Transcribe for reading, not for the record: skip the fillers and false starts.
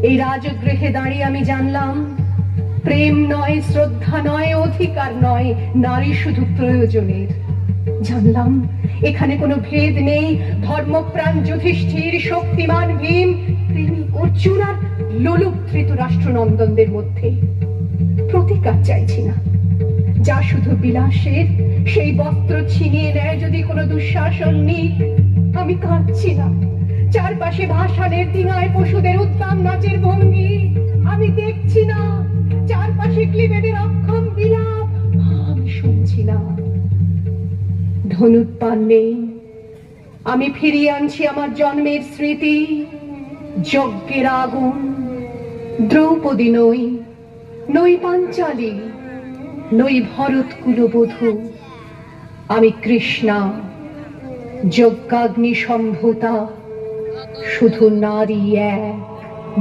এই রাজগৃহে দাঁড়িয়ে আমি জানলাম, প্রেম নয়, শ্রদ্ধা নয়, অধিকার নয়, নারী শুধু প্রয়োজনের। জানলাম এখানে কোনো ভেদ নেই, ধর্মপ্রাণ যুধিষ্ঠির, শক্তিমান ভীম, প্রেমিক অর্জুন আর লোলুপ ধৃতরাষ্ট্রনন্দনদের মধ্যে। প্রতিকার চাইছি না, যা শুধু বিলাসের, সেই বস্ত্র ছিনিয়ে নেয় যদি কোনো দুঃশাসন নিক। আমি কাঁদছি না, চারপাশে ভাসানের ডিঙায় পশুদের উত্তাম নাচের ভঙ্গি। আমি দেখছি না, চারপাশে ক্লিবেদের অক্ষম বিলাপ। আমি শুনছি না। ধনুৎপান নেই, আমি ফিরিয়ে আনছি আমার জন্মের স্মৃতি, যজ্ঞের আগুন। দ্রৌপদী নই, নই পাঞ্চালী, নই ভরত কুলবধূ, আমি কৃষ্ণা, যজ্ঞাগ্নি সম্ভূতা, শুধু নারী এক।